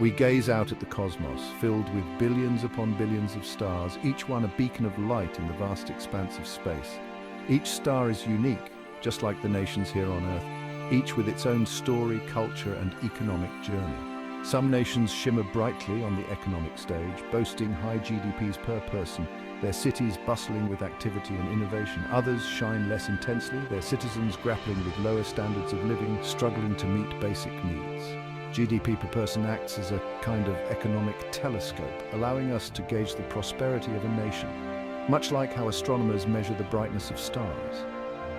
We gaze out at the cosmos, filled with billions upon billions of stars, each one a beacon of light in the vast expanse of space. Each star is unique, just like the nations here on Earth, each with its own story, culture, and economic journey. Some nations shimmer brightly on the economic stage, boasting high GDPs per person, their cities bustling with activity and innovation. Others shine less intensely, their citizens grappling with lower standards of living, struggling to meet basic needs. GDP per person acts as a kind of economic telescope, allowing us to gauge the prosperity of a nation. Much like how astronomers measure the brightness of stars,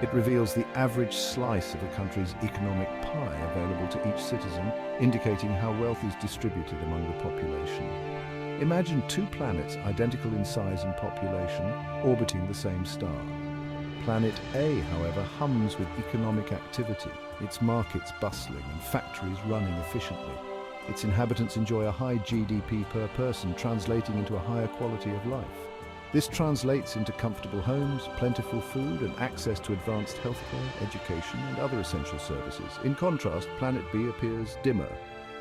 it reveals the average slice of a country's economic pie available to each citizen, indicating how wealth is distributed among the population. Imagine two planets identical in size and population, orbiting the same star. Planet A, however, hums with economic activity, its markets bustling and factories running efficiently. Its inhabitants enjoy a high GDP per person, translating into a higher quality of life. This translates into comfortable homes, plentiful food, and access to advanced healthcare, education, and other essential services. In contrast, Planet B appears dimmer,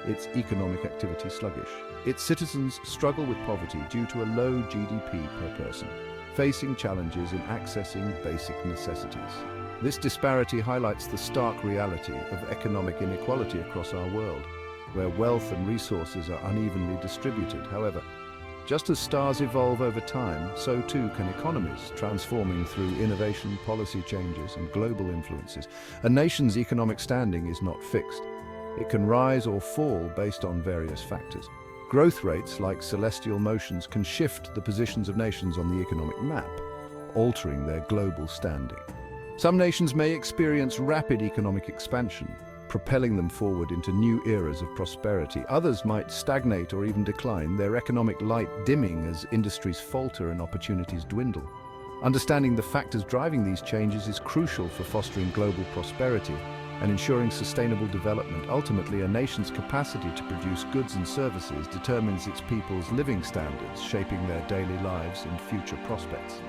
its economic activity sluggish. Its citizens struggle with poverty due to a low GDP per person, facing challenges in accessing basic necessities. This disparity highlights the stark reality of economic inequality across our world, where wealth and resources are unevenly distributed. However, just as stars evolve over time, so too can economies, transforming through innovation, policy changes, and global influences. A nation's economic standing is not fixed. It can rise or fall based on various factors. Growth rates, like celestial motions, can shift the positions of nations on the economic map, altering their global standing. Some nations may experience rapid economic expansion, propelling them forward into new eras of prosperity. Others might stagnate or even decline, their economic light dimming as industries falter and opportunities dwindle. Understanding the factors driving these changes is crucial for fostering global prosperity and ensuring sustainable development. Ultimately, a nation's capacity to produce goods and services determines its people's living standards, shaping their daily lives and future prospects.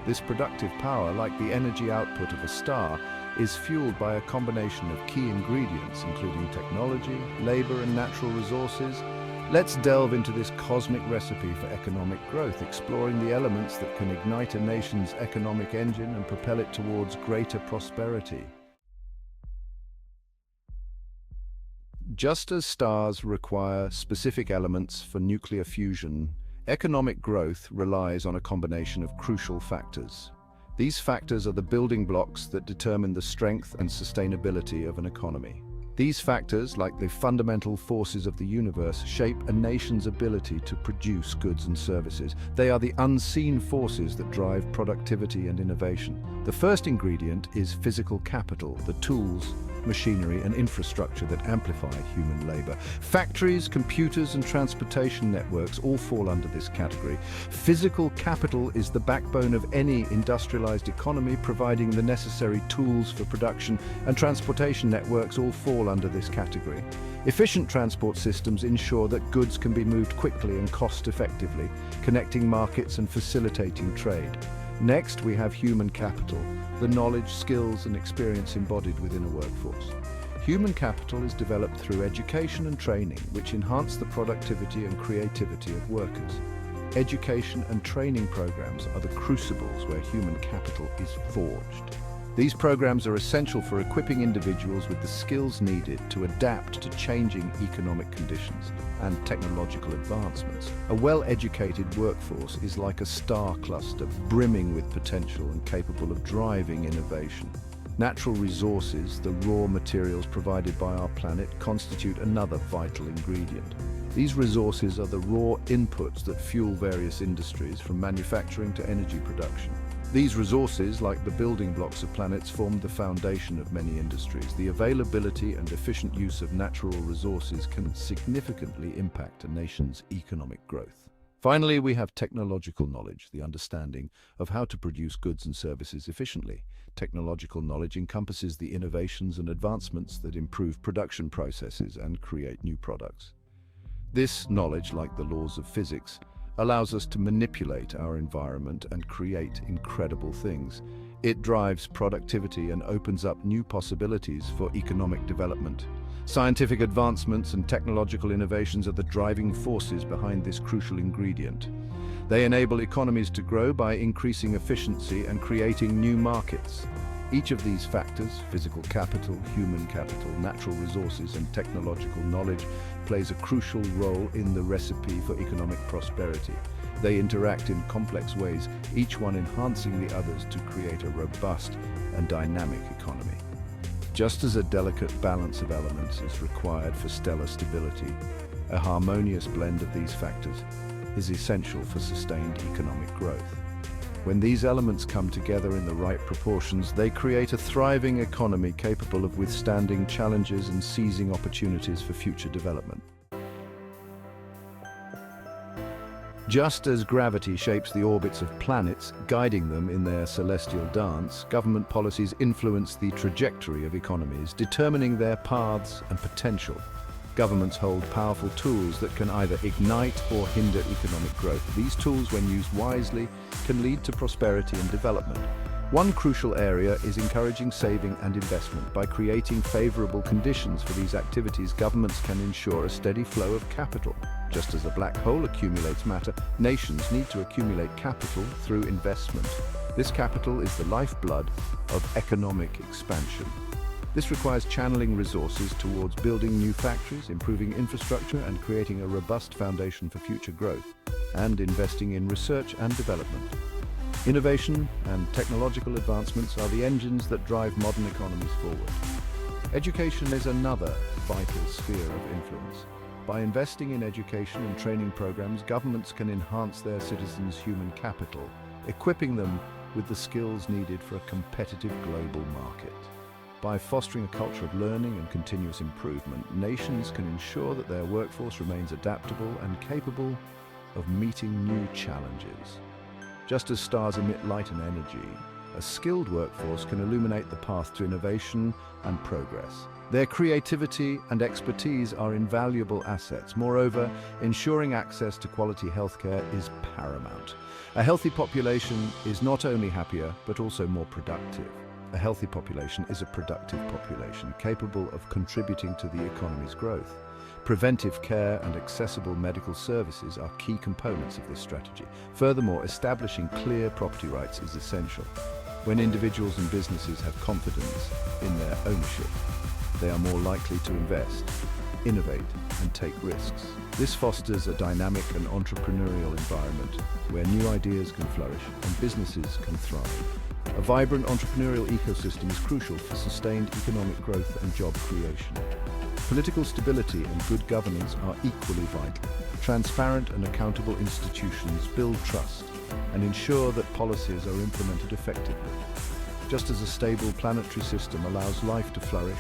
This productive power, like the energy output of a star, is fueled by a combination of key ingredients, including technology, labor, and natural resources. Let's delve into this cosmic recipe for economic growth, exploring the elements that can ignite a nation's economic engine and propel it towards greater prosperity. Just as stars require specific elements for nuclear fusion, economic growth relies on a combination of crucial factors. These factors are the building blocks that determine the strength and sustainability of an economy. These factors, like the fundamental forces of the universe, shape a nation's ability to produce goods and services. They are the unseen forces that drive productivity and innovation. The first ingredient is physical capital, the tools, machinery, and infrastructure that amplify human labor. Factories, computers, and transportation networks all fall under this category. Physical capital is the backbone of any industrialized economy, providing the necessary tools for production, and transportation networks all fall under this category. Efficient transport systems ensure that goods can be moved quickly and cost-effectively, connecting markets and facilitating trade. Next, we have human capital, the knowledge, skills, and experience embodied within a workforce. Human capital is developed through education and training, which enhance the productivity and creativity of workers. Education and training programs are the crucibles where human capital is forged. These programs are essential for equipping individuals with the skills needed to adapt to changing economic conditions and technological advancements. A well-educated workforce is like a star cluster brimming with potential and capable of driving innovation. Natural resources, the raw materials provided by our planet, constitute another vital ingredient. These resources are the raw inputs that fuel various industries, from manufacturing to energy production. These resources, like the building blocks of planets, form the foundation of many industries. The availability and efficient use of natural resources can significantly impact a nation's economic growth. Finally, we have technological knowledge, the understanding of how to produce goods and services efficiently. Technological knowledge encompasses the innovations and advancements that improve production processes and create new products. This knowledge, like the laws of physics, allows us to manipulate our environment and create incredible things. It drives productivity and opens up new possibilities for economic development. Scientific advancements and technological innovations are the driving forces behind this crucial ingredient. They enable economies to grow by increasing efficiency and creating new markets. Each of these factors, physical capital, human capital, natural resources, and technological knowledge, plays a crucial role in the recipe for economic prosperity. They interact in complex ways, each one enhancing the others to create a robust and dynamic economy. Just as a delicate balance of elements is required for stellar stability, a harmonious blend of these factors is essential for sustained economic growth. When these elements come together in the right proportions, they create a thriving economy capable of withstanding challenges and seizing opportunities for future development. Just as gravity shapes the orbits of planets, guiding them in their celestial dance, government policies influence the trajectory of economies, determining their paths and potential. Governments hold powerful tools that can either ignite or hinder economic growth. These tools, when used wisely, can lead to prosperity and development. One crucial area is encouraging saving and investment. By creating favorable conditions for these activities, governments can ensure a steady flow of capital. Just as a black hole accumulates matter, nations need to accumulate capital through investment. This capital is the lifeblood of economic expansion. This requires channeling resources towards building new factories, improving infrastructure, and creating a robust foundation for future growth, and investing in research and development. Innovation and technological advancements are the engines that drive modern economies forward. Education is another vital sphere of influence. By investing in education and training programs, governments can enhance their citizens' human capital, equipping them with the skills needed for a competitive global market. By fostering a culture of learning and continuous improvement, nations can ensure that their workforce remains adaptable and capable of meeting new challenges. Just as stars emit light and energy, a skilled workforce can illuminate the path to innovation and progress. Their creativity and expertise are invaluable assets. Moreover, ensuring access to quality healthcare is paramount. A healthy population is not only happier, but also more productive. A healthy population is a productive population, capable of contributing to the economy's growth. Preventive care and accessible medical services are key components of this strategy. Furthermore, establishing clear property rights is essential. When individuals and businesses have confidence in their ownership, they are more likely to invest, innovate, and take risks. This fosters a dynamic and entrepreneurial environment where new ideas can flourish and businesses can thrive. A vibrant entrepreneurial ecosystem is crucial for sustained economic growth and job creation. Political stability and good governance are equally vital. Transparent and accountable institutions build trust and ensure that policies are implemented effectively. Just as a stable planetary system allows life to flourish,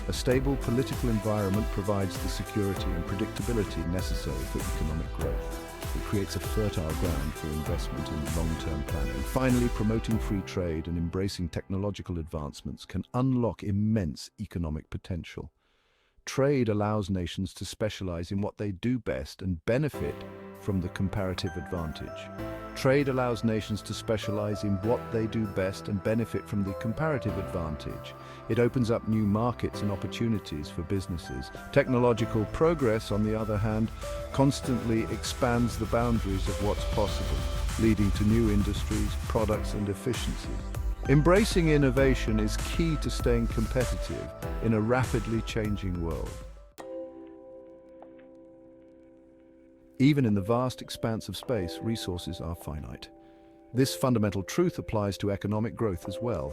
a stable political environment provides the security and predictability necessary for economic growth. It creates a fertile ground for investment in long-term planning. Finally, promoting free trade and embracing technological advancements can unlock immense economic potential. Trade allows nations to specialize in what they do best and benefit from the comparative advantage. Trade allows nations to specialize in what they do best and benefit from the comparative advantage. It opens up new markets and opportunities for businesses. Technological progress, on the other hand, constantly expands the boundaries of what's possible, leading to new industries, products, and efficiencies. Embracing innovation is key to staying competitive in a rapidly changing world. Even in the vast expanse of space, resources are finite. This fundamental truth applies to economic growth as well.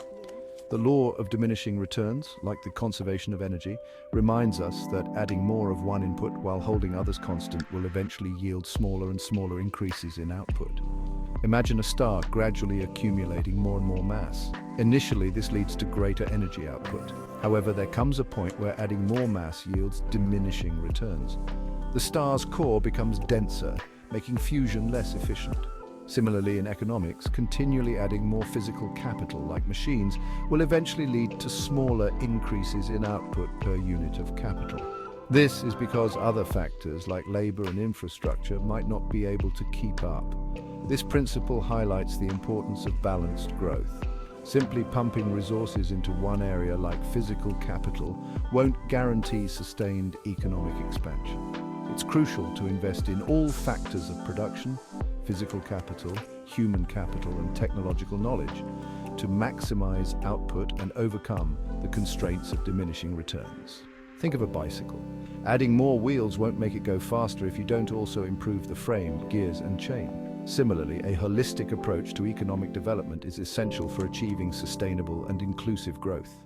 The law of diminishing returns, like the conservation of energy, reminds us that adding more of one input while holding others constant will eventually yield smaller and smaller increases in output. Imagine a star gradually accumulating more and more mass. Initially, this leads to greater energy output. However, there comes a point where adding more mass yields diminishing returns. The star's core becomes denser, making fusion less efficient. Similarly, in economics, continually adding more physical capital, like machines, will eventually lead to smaller increases in output per unit of capital. This is because other factors, like labor and infrastructure, might not be able to keep up. This principle highlights the importance of balanced growth. Simply pumping resources into one area like physical capital won't guarantee sustained economic expansion. It's crucial to invest in all factors of production, physical capital, human capital, and technological knowledge to maximize output and overcome the constraints of diminishing returns. Think of a bicycle. Adding more wheels won't make it go faster if you don't also improve the frame, gears, and chain. Similarly, a holistic approach to economic development is essential for achieving sustainable and inclusive growth.